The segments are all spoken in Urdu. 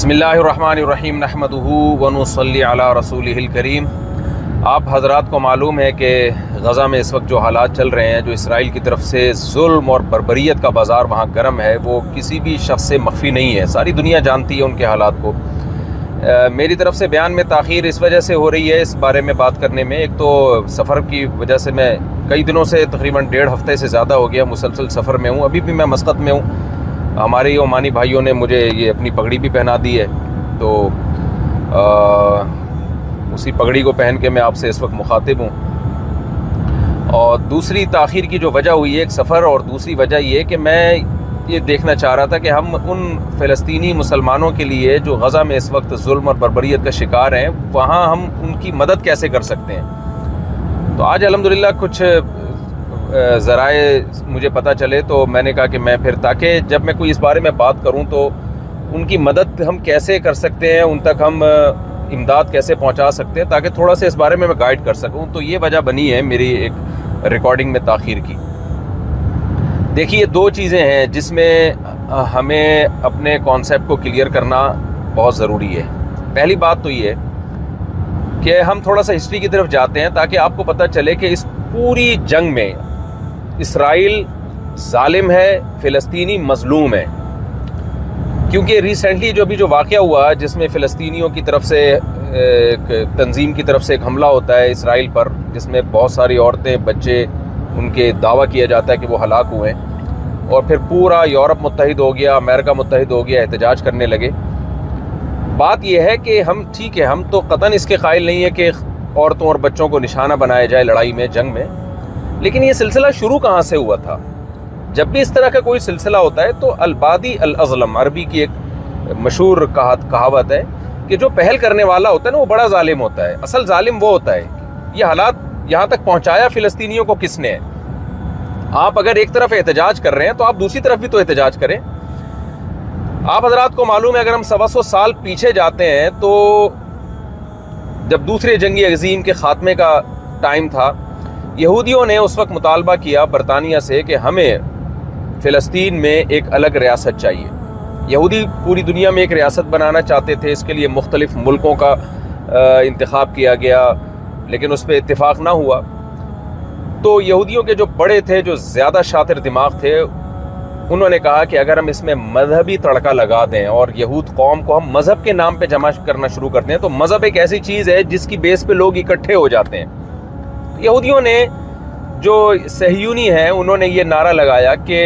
بسم اللہ الرحمن الرحیم نحمدہ ونصلی علی رسولہ الکریم۔ آپ حضرات کو معلوم ہے کہ غزہ میں اس وقت جو حالات چل رہے ہیں، جو اسرائیل کی طرف سے ظلم اور بربریت کا بازار وہاں گرم ہے، وہ کسی بھی شخص سے مخفی نہیں ہے، ساری دنیا جانتی ہے ان کے حالات کو۔ میری طرف سے بیان میں تاخیر اس وجہ سے ہو رہی ہے اس بارے میں بات کرنے میں، ایک تو سفر کی وجہ سے میں کئی دنوں سے تقریباً 1.5 ہفتے سے زیادہ ہو گیا مسلسل سفر میں ہوں، ابھی بھی میں مسقط میں ہوں۔ ہمارے عمانی بھائیوں نے مجھے یہ اپنی پگڑی بھی پہنا دی ہے، تو اسی پگڑی کو پہن کے میں آپ سے اس وقت مخاطب ہوں۔ اور دوسری تاخیر کی جو وجہ ہوئی ہے ایک سفر، اور دوسری وجہ یہ کہ میں یہ دیکھنا چاہ رہا تھا کہ ہم ان فلسطینی مسلمانوں کے لیے جو غزہ میں اس وقت ظلم اور بربریت کا شکار ہیں، وہاں ہم ان کی مدد کیسے کر سکتے ہیں۔ تو آج الحمدللہ کچھ ذرائع مجھے پتہ چلے، تو میں نے کہا کہ میں پھر تاکہ جب میں کوئی اس بارے میں بات کروں تو ان کی مدد ہم کیسے کر سکتے ہیں، ان تک ہم امداد کیسے پہنچا سکتے ہیں، تاکہ تھوڑا سا اس بارے میں گائیڈ کر سکوں۔ تو یہ وجہ بنی ہے میری ایک ریکارڈنگ میں تاخیر کی۔ دیکھیے، دو چیزیں ہیں جس میں ہمیں اپنے کانسیپٹ کو کلیئر کرنا بہت ضروری ہے۔ پہلی بات تو یہ ہے کہ ہم تھوڑا سا ہسٹری کی طرف جاتے ہیں تاکہ آپ کو پتہ چلے کہ اس پوری جنگ میں اسرائیل ظالم ہے، فلسطینی مظلوم ہے۔ کیونکہ ریسنٹلی جو واقعہ ہوا جس میں فلسطینیوں کی طرف سے ایک تنظیم کی طرف سے ایک حملہ ہوتا ہے اسرائیل پر، جس میں بہت ساری عورتیں، بچے، ان کے دعویٰ کیا جاتا ہے کہ وہ ہلاک ہوئے ہیں، اور پھر پورا یورپ متحد ہو گیا، امریکہ متحد ہو گیا، احتجاج کرنے لگے۔ بات یہ ہے کہ ہم ٹھیک ہے، ہم تو قطعاً اس کے قائل نہیں ہے کہ عورتوں اور بچوں کو نشانہ بنایا جائے لڑائی میں، جنگ میں، لیکن یہ سلسلہ شروع کہاں سے ہوا تھا؟ جب بھی اس طرح کا کوئی سلسلہ ہوتا ہے تو البادی الاظلم، عربی کی ایک مشہور کہاوت ہے کہ جو پہل کرنے والا ہوتا ہے نا وہ بڑا ظالم ہوتا ہے۔ اصل ظالم وہ ہوتا ہے۔ یہ حالات یہاں تک پہنچایا فلسطینیوں کو کس نے ہے؟ آپ اگر ایک طرف احتجاج کر رہے ہیں تو آپ دوسری طرف بھی تو احتجاج کریں۔ آپ حضرات کو معلوم ہے، اگر ہم 125 سال پیچھے جاتے ہیں تو جب دوسرے جنگی عظیم کے خاتمے کا ٹائم تھا، یہودیوں نے اس وقت مطالبہ کیا برطانیہ سے کہ ہمیں فلسطین میں ایک الگ ریاست چاہیے۔ یہودی پوری دنیا میں ایک ریاست بنانا چاہتے تھے، اس کے لیے مختلف ملکوں کا انتخاب کیا گیا، لیکن اس پہ اتفاق نہ ہوا۔ تو یہودیوں کے جو بڑے تھے، جو زیادہ شاطر دماغ تھے، انہوں نے کہا کہ اگر ہم اس میں مذہبی تڑکا لگا دیں اور یہود قوم کو ہم مذہب کے نام پہ جمع کرنا شروع کرتے ہیں، تو مذہب ایک ایسی چیز ہے جس کی بیس پہ لوگ اکٹھے ہو جاتے ہیں۔ یہودیوں نے، جو صہیونی ہیں، انہوں نے یہ نعرہ لگایا کہ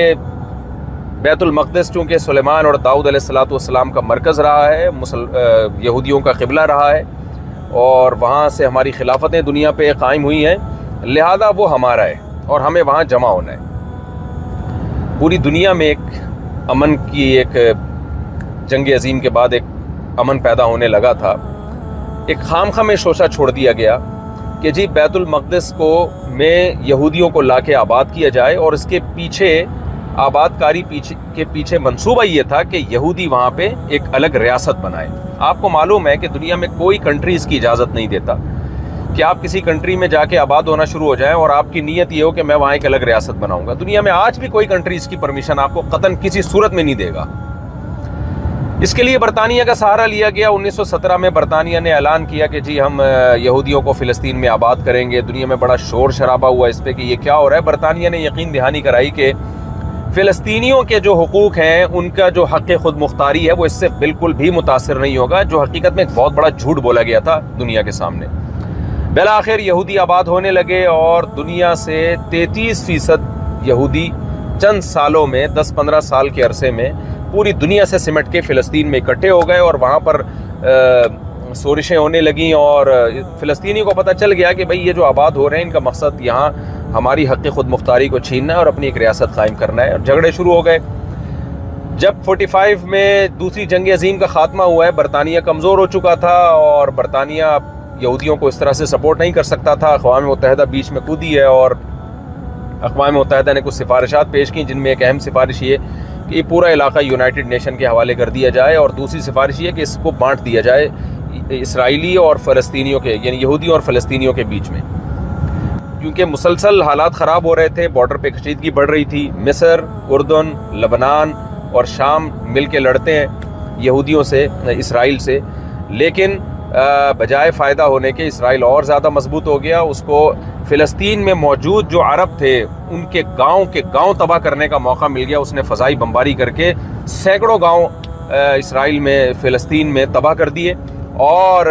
بیت المقدس چونکہ سلیمان اور داؤد علیہ السلام کا مرکز رہا ہے، یہودیوں کا قبلہ رہا ہے، اور وہاں سے ہماری خلافتیں دنیا پہ قائم ہوئی ہیں، لہذا وہ ہمارا ہے اور ہمیں وہاں جمع ہونا ہے۔ پوری دنیا میں ایک امن کی، ایک جنگ عظیم کے بعد ایک امن پیدا ہونے لگا تھا۔ ایک خامخواہ میں شوشہ چھوڑ دیا گیا کہ جی بیت المقدس کو میں یہودیوں کو لا کے آباد کیا جائے، اور اس کے پیچھے آباد کاری کے پیچھے منصوبہ یہ تھا کہ یہودی وہاں پہ ایک الگ ریاست بنائے۔ آپ کو معلوم ہے کہ دنیا میں کوئی کنٹری اس کی اجازت نہیں دیتا کہ آپ کسی کنٹری میں جا کے آباد ہونا شروع ہو جائیں اور آپ کی نیت یہ ہو کہ میں وہاں ایک الگ ریاست بناؤں گا۔ دنیا میں آج بھی کوئی کنٹری اس کی پرمیشن آپ کو قطعاً کسی صورت میں نہیں دے گا۔ اس کے لیے برطانیہ کا سہارا لیا گیا۔ 1917 میں برطانیہ نے اعلان کیا کہ جی ہم یہودیوں کو فلسطین میں آباد کریں گے۔ دنیا میں بڑا شور شرابہ ہوا اس پہ کہ یہ کیا ہو رہا ہے۔ برطانیہ نے یقین دہانی کرائی کہ فلسطینیوں کے جو حقوق ہیں، ان کا جو حق خود مختاری ہے، وہ اس سے بالکل بھی متاثر نہیں ہوگا، جو حقیقت میں ایک بہت بڑا جھوٹ بولا گیا تھا دنیا کے سامنے۔ بالآخر یہودی آباد ہونے لگے، اور دنیا سے 33% یہودی چند سالوں میں، 10-15 سال کے عرصے میں پوری دنیا سے سمٹ کے فلسطین میں اکٹھے ہو گئے، اور وہاں پر سورشیں ہونے لگیں، اور فلسطینی کو پتہ چل گیا کہ بھئی یہ جو آباد ہو رہے ہیں، ان کا مقصد یہاں ہماری حق خود مختاری کو چھیننا ہے اور اپنی ایک ریاست قائم کرنا ہے، اور جھگڑے شروع ہو گئے۔ جب 45 میں دوسری جنگ عظیم کا خاتمہ ہوا ہے، برطانیہ کمزور ہو چکا تھا، اور برطانیہ یہودیوں کو اس طرح سے سپورٹ نہیں کر سکتا تھا۔ اقوام متحدہ بیچ میں کودی ہے، اور اقوام متحدہ نے کچھ سفارشات پیش کی، جن میں ایک اہم سفارش یہ کہ یہ پورا علاقہ یونائٹڈ نیشن کے حوالے کر دیا جائے، اور دوسری سفارش یہ کہ اس کو بانٹ دیا جائے اسرائیلی اور فلسطینیوں کے، یعنی یہودیوں اور فلسطینیوں کے بیچ میں، کیونکہ مسلسل حالات خراب ہو رہے تھے، بارڈر پہ کشیدگی بڑھ رہی تھی۔ مصر، اردن، لبنان اور شام مل کے لڑتے ہیں، یہودیوں سے، اسرائیل سے، لیکن بجائے فائدہ ہونے کے اسرائیل اور زیادہ مضبوط ہو گیا. اس کو فلسطین میں موجود جو عرب تھے ان کے گاؤں تباہ کرنے کا موقع مل گیا. اس نے فضائی بمباری کر کے سینکڑوں گاؤں اسرائیل میں، فلسطین میں تباہ کر دیے اور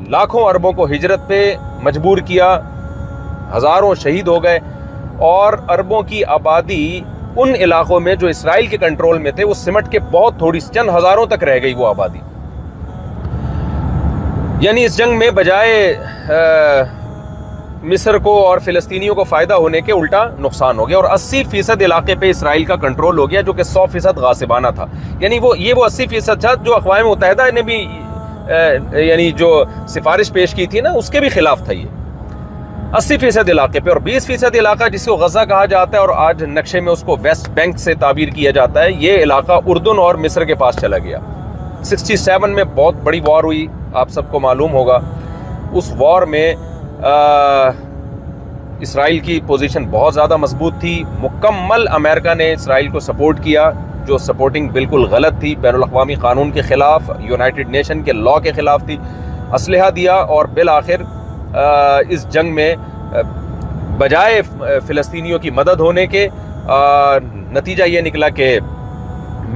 لاکھوں عربوں کو ہجرت پہ مجبور کیا. ہزاروں شہید ہو گئے اور عربوں کی آبادی ان علاقوں میں جو اسرائیل کے کنٹرول میں تھے وہ سمٹ کے بہت تھوڑی چند ہزاروں تک رہ گئی وہ آبادی. یعنی اس جنگ میں بجائے مصر کو اور فلسطینیوں کو فائدہ ہونے کے الٹا نقصان ہو گیا اور 80% علاقے پہ اسرائیل کا کنٹرول ہو گیا جو کہ 100% غاصبانہ تھا. یعنی وہ 80% تھا جو اقوام متحدہ نے بھی یعنی جو سفارش پیش کی تھی نا اس کے بھی خلاف تھا. یہ 80% علاقے پہ اور 20% علاقہ جس کو غزہ کہا جاتا ہے اور آج نقشے میں اس کو ویسٹ بینک سے تعبیر کیا جاتا ہے، یہ علاقہ اردن اور مصر کے پاس چلا گیا. 67 میں بہت بڑی وار ہوئی، آپ سب کو معلوم ہوگا. اس وار میں اسرائیل کی پوزیشن بہت زیادہ مضبوط تھی. مکمل امریکہ نے اسرائیل کو سپورٹ کیا، جو سپورٹنگ بالکل غلط تھی، بین الاقوامی قانون کے خلاف، یونائٹڈ نیشن کے لاء کے خلاف تھی. اسلحہ دیا اور بالآخر اس جنگ میں بجائے فلسطینیوں کی مدد ہونے کے نتیجہ یہ نکلا کہ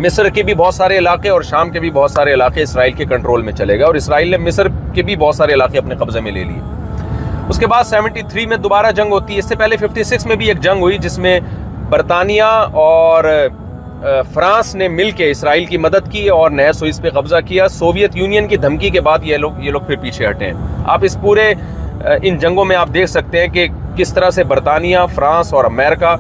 مصر کے بھی بہت سارے علاقے اور شام کے بھی بہت سارے علاقے اسرائیل کے کنٹرول میں چلے گئے اور اسرائیل نے مصر کے بھی بہت سارے علاقے اپنے قبضے میں لے لیے. اس کے بعد 73 میں دوبارہ جنگ ہوتی ہے. اس سے پہلے 56 میں بھی ایک جنگ ہوئی جس میں برطانیہ اور فرانس نے مل کے اسرائیل کی مدد کی اور نہر سوئس پہ قبضہ کیا. سوویت یونین کی دھمکی کے بعد یہ لوگ پھر پیچھے ہٹے ہیں. آپ اس پورے ان جنگوں میں آپ دیکھ سکتے ہیں کہ کس طرح سے برطانیہ، فرانس اور امریکہ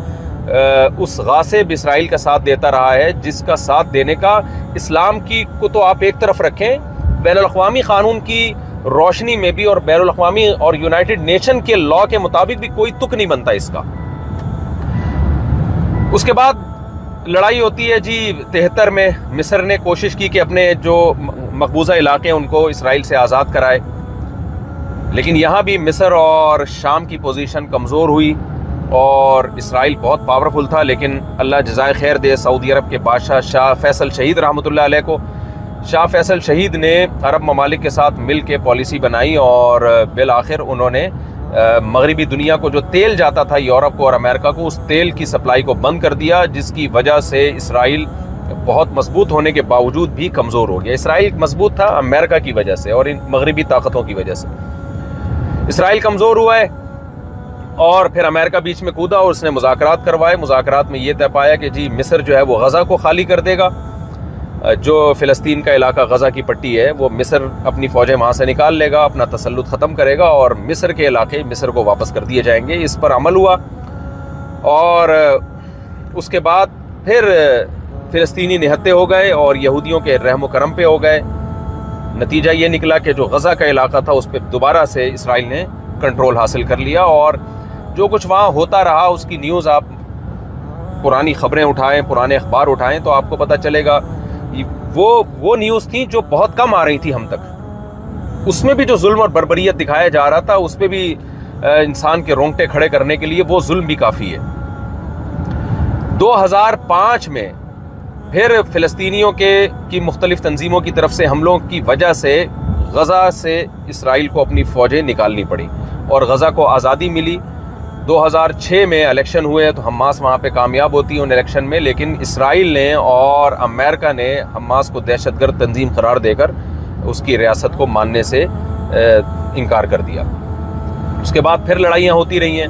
اس غاصب اسرائیل کا ساتھ دیتا رہا ہے، جس کا ساتھ دینے کا اسلام کی کو تو آپ ایک طرف رکھیں، بین الاقوامی قانون کی روشنی میں بھی اور بین الاقوامی اور یونائٹڈ نیشن کے لاء کے مطابق بھی کوئی تک نہیں بنتا اس کا. اس کے بعد لڑائی ہوتی ہے 73 میں. مصر نے کوشش کی کہ اپنے جو مقبوضہ علاقے ہیں ان کو اسرائیل سے آزاد کرائے، لیکن یہاں بھی مصر اور شام کی پوزیشن کمزور ہوئی اور اسرائیل بہت پاورفل تھا. لیکن اللہ جزائے خیر دے سعودی عرب کے بادشاہ شاہ فیصل شہید رحمۃ اللہ علیہ کو. شاہ فیصل شہید نے عرب ممالک کے ساتھ مل کے پالیسی بنائی اور بالآخر انہوں نے مغربی دنیا کو جو تیل جاتا تھا یورپ کو اور امریکہ کو، اس تیل کی سپلائی کو بند کر دیا، جس کی وجہ سے اسرائیل بہت مضبوط ہونے کے باوجود بھی کمزور ہو گیا. اسرائیل مضبوط تھا امریکہ کی وجہ سے اور ان مغربی طاقتوں کی وجہ سے. اسرائیل کمزور ہوا ہے اور پھر امریکہ بیچ میں کودا اور اس نے مذاکرات کروائے. مذاکرات میں یہ طے پایا کہ مصر جو ہے وہ غزہ کو خالی کر دے گا. جو فلسطین کا علاقہ غزہ کی پٹی ہے وہ مصر اپنی فوجیں وہاں سے نکال لے گا، اپنا تسلط ختم کرے گا اور مصر کے علاقے مصر کو واپس کر دیے جائیں گے. اس پر عمل ہوا اور اس کے بعد پھر فلسطینی نہتے ہو گئے اور یہودیوں کے رحم و کرم پہ ہو گئے. نتیجہ یہ نکلا کہ جو غزہ کا علاقہ تھا اس پہ دوبارہ سے اسرائیل نے کنٹرول حاصل کر لیا اور جو کچھ وہاں ہوتا رہا اس کی نیوز آپ پرانی خبریں اٹھائیں، پرانے اخبار اٹھائیں تو آپ کو پتہ چلے گا. وہ نیوز تھی جو بہت کم آ رہی تھی ہم تک. اس میں بھی جو ظلم اور بربریت دکھایا جا رہا تھا اس پہ بھی انسان کے رونگٹے کھڑے کرنے کے لیے وہ ظلم بھی کافی ہے. 2005 میں پھر فلسطینیوں کی مختلف تنظیموں کی طرف سے حملوں کی وجہ سے غزہ سے اسرائیل کو اپنی فوجیں نکالنی پڑی اور غزہ کو آزادی ملی. 2006 میں الیکشن ہوئے تو حماس وہاں پہ کامیاب ہوتی ہے ان الیکشن میں، لیکن اسرائیل نے اور امریکہ نے حماس کو دہشت گرد تنظیم قرار دے کر اس کی ریاست کو ماننے سے انکار کر دیا. اس کے بعد پھر لڑائیاں ہوتی رہی ہیں.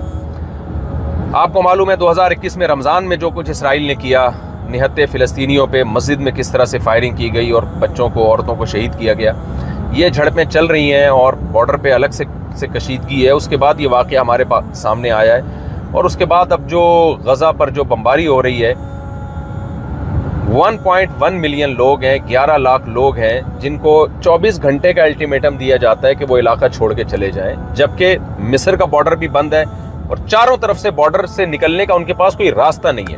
آپ کو معلوم ہے 2021 میں رمضان میں جو کچھ اسرائیل نے کیا، نہتے فلسطینیوں پہ مسجد میں کس طرح سے فائرنگ کی گئی اور بچوں کو، عورتوں کو شہید کیا گیا. یہ جھڑپیں چل رہی ہیں اور بارڈر پہ الگ سے کشیدگی ہے. اس کے بعد یہ واقعہ ہمارے سامنے آیا ہے اور اس کے بعد اب جو غزہ پر جو بمباری ہو رہی ہے 1.1 ملین لوگ ہیں، 11 لاکھ لوگ ہیں جن کو 24 گھنٹے کا الٹیمیٹم دیا جاتا ہے کہ وہ علاقہ چھوڑ کے چلے جائیں، جبکہ مصر کا بارڈر بھی بند ہے اور چاروں طرف سے بارڈر سے نکلنے کا ان کے پاس کوئی راستہ نہیں ہے.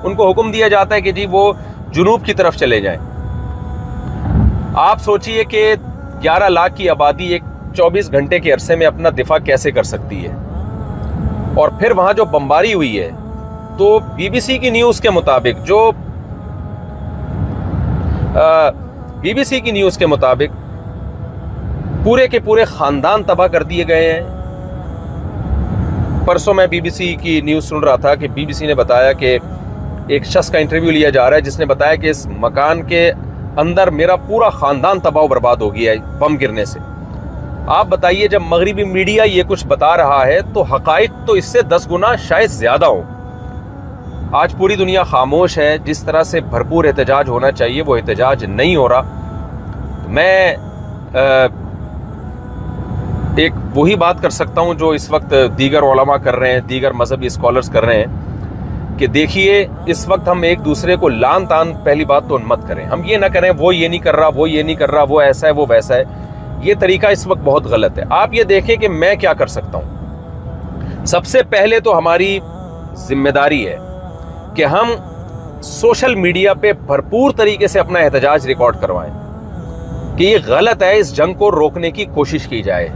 ان کو حکم دیا جاتا ہے کہ وہ جنوب کی طرف چلے جائیں. آپ سوچئے کہ 11 لاکھ کی آبادی ایک 24 گھنٹے کے عرصے میں اپنا دفاع کیسے کر سکتی ہے. اور پھر وہاں جو بمباری ہوئی ہے تو BBC کی نیوز کے مطابق جو BBC کی نیوز کے مطابق پورے کے پورے خاندان تباہ کر دیے گئے ہیں. پرسوں میں BBC کی نیوز سن رہا تھا کہ BBC نے بتایا کہ ایک شخص کا انٹرویو لیا جا رہا ہے جس نے بتایا کہ اس مکان کے اندر میرا پورا خاندان تباہ و برباد ہو گیا ہے بم گرنے سے. آپ بتائیے جب مغربی میڈیا یہ کچھ بتا رہا ہے تو حقائق تو اس سے 10 گنا شاید زیادہ ہوں. آج پوری دنیا خاموش ہے. جس طرح سے بھرپور احتجاج ہونا چاہیے وہ احتجاج نہیں ہو رہا. میں ایک وہی بات کر سکتا ہوں جو اس وقت دیگر علماء کر رہے ہیں, دیگر مذہبی اسکالرز کر رہے ہیں کہ دیکھیے اس وقت ہم ایک دوسرے کو لان تان پہلی بات تو مت کریں. ہم یہ نہ کریں وہ یہ نہیں کر رہا, وہ یہ نہیں کر رہا, وہ ایسا ہے وہ ویسا ہے. یہ طریقہ اس وقت بہت غلط ہے. آپ یہ دیکھیں کہ میں کیا کر سکتا ہوں. سب سے پہلے تو ہماری ذمہ داری ہے کہ ہم سوشل میڈیا پہ بھرپور طریقے سے اپنا احتجاج ریکارڈ کروائیں کہ یہ غلط ہے, اس جنگ کو روکنے کی کوشش کی جائے.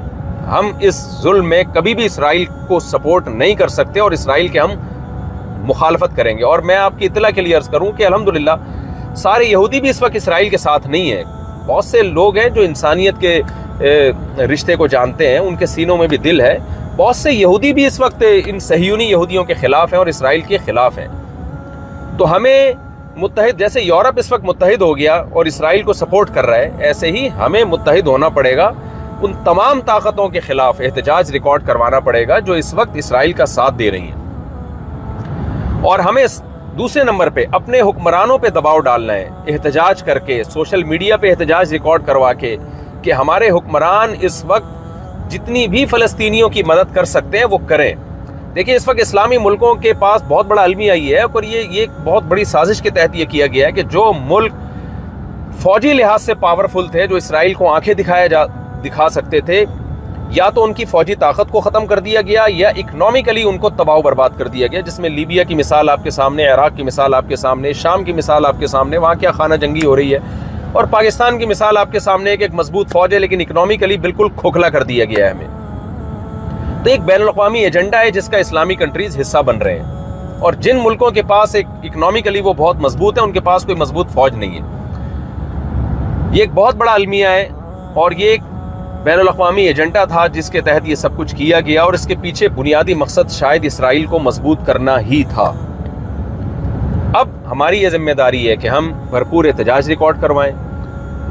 ہم اس ظلم میں کبھی بھی اسرائیل کو سپورٹ نہیں کر سکتے اور اسرائیل کے ہم مخالفت کریں گے. اور میں آپ کی اطلاع کے لیے عرض کروں کہ الحمدللہ سارے یہودی بھی اس وقت اسرائیل کے ساتھ نہیں ہیں. بہت سے لوگ ہیں جو انسانیت کے رشتے کو جانتے ہیں, ان کے سینوں میں بھی دل ہے. بہت سے یہودی بھی اس وقت ان صہیونی یہودیوں کے خلاف ہیں اور اسرائیل کے خلاف ہیں. تو ہمیں متحد, جیسے یورپ اس وقت متحد ہو گیا اور اسرائیل کو سپورٹ کر رہا ہے, ایسے ہی ہمیں متحد ہونا پڑے گا. ان تمام طاقتوں کے خلاف احتجاج ریکارڈ کروانا پڑے گا جو اس وقت اسرائیل کا ساتھ دے رہی ہیں. اور ہمیں دوسرے نمبر پہ اپنے حکمرانوں پہ دباؤ ڈالنا ہے, احتجاج کر کے, سوشل میڈیا پہ احتجاج ریکارڈ کروا کے کہ ہمارے حکمران اس وقت جتنی بھی فلسطینیوں کی مدد کر سکتے ہیں وہ کریں. دیکھیں اس وقت اسلامی ملکوں کے پاس بہت بڑا المیہ یہ ہے اور یہ بہت بڑی سازش کے تحت یہ کیا گیا ہے کہ جو ملک فوجی لحاظ سے پاورفل تھے, جو اسرائیل کو آنکھیں دکھا سکتے تھے, یا تو ان کی فوجی طاقت کو ختم کر دیا گیا یا اکنامکلی ان کو تباہ و برباد کر دیا گیا, جس میں لیبیا کی مثال آپ کے سامنے, عراق کی مثال آپ کے سامنے, شام کی مثال آپ کے سامنے, وہاں کیا خانہ جنگی ہو رہی ہے, اور پاکستان کی مثال آپ کے سامنے ایک مضبوط فوج ہے لیکن اکنامکلی بالکل کھوکھلا کر دیا گیا ہے ہمیں. تو ایک بین الاقوامی ایجنڈا ہے جس کا اسلامی کنٹریز حصہ بن رہے ہیں, اور جن ملکوں کے پاس ایک اکنامکلی وہ بہت مضبوط ہے ان کے پاس کوئی مضبوط فوج نہیں ہے. یہ ایک بہت بڑا المیہ ہے اور یہ ایک بین الاقوامی ایجنڈا تھا جس کے تحت یہ سب کچھ کیا گیا, اور اس کے پیچھے بنیادی مقصد شاید اسرائیل کو مضبوط کرنا ہی تھا. اب ہماری یہ ذمہ داری ہے کہ ہم بھرپور احتجاج ریکارڈ کروائیں,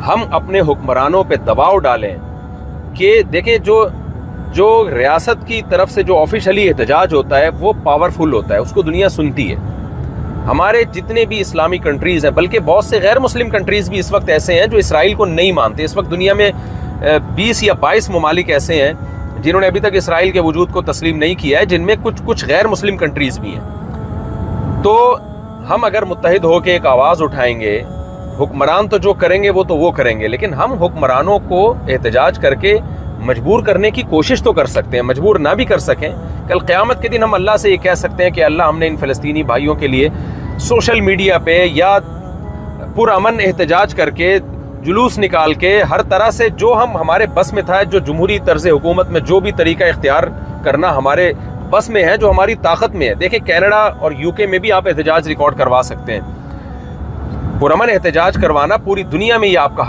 ہم اپنے حکمرانوں پہ دباؤ ڈالیں کہ دیکھیں جو ریاست کی طرف سے جو آفیشلی احتجاج ہوتا ہے وہ پاورفل ہوتا ہے, اس کو دنیا سنتی ہے. ہمارے جتنے بھی اسلامی کنٹریز ہیں, بلکہ بہت سے غیر مسلم کنٹریز بھی اس وقت ایسے ہیں جو اسرائیل کو نہیں مانتے. اس وقت دنیا میں 20 یا 22 ممالک ایسے ہیں جنہوں نے ابھی تک اسرائیل کے وجود کو تسلیم نہیں کیا ہے, جن میں کچھ غیر مسلم کنٹریز بھی ہیں. تو ہم اگر متحد ہو کے ایک آواز اٹھائیں گے, حکمران تو جو کریں گے وہ تو وہ کریں گے, لیکن ہم حکمرانوں کو احتجاج کر کے مجبور کرنے کی کوشش تو کر سکتے ہیں. مجبور نہ بھی کر سکیں, کل قیامت کے دن ہم اللہ سے یہ کہہ سکتے ہیں کہ اللہ ہم نے ان فلسطینی بھائیوں کے لیے سوشل میڈیا پہ یا پرامن احتجاج کر کے, جلوس نکال کے, ہر طرح سے جو ہمارے بس میں تھا, جو جمہوری طرز حکومت میں جو بھی طریقہ اختیار کرنا ہمارے بس میں ہے, جو ہماری طاقت میں ہے. دیکھیں کینیڈا اور UK میں بھی آپ احتجاج ریکارڈ کروا سکتے ہیں. پرامن احتجاج کروانا پوری دنیا میں یہ آپ کا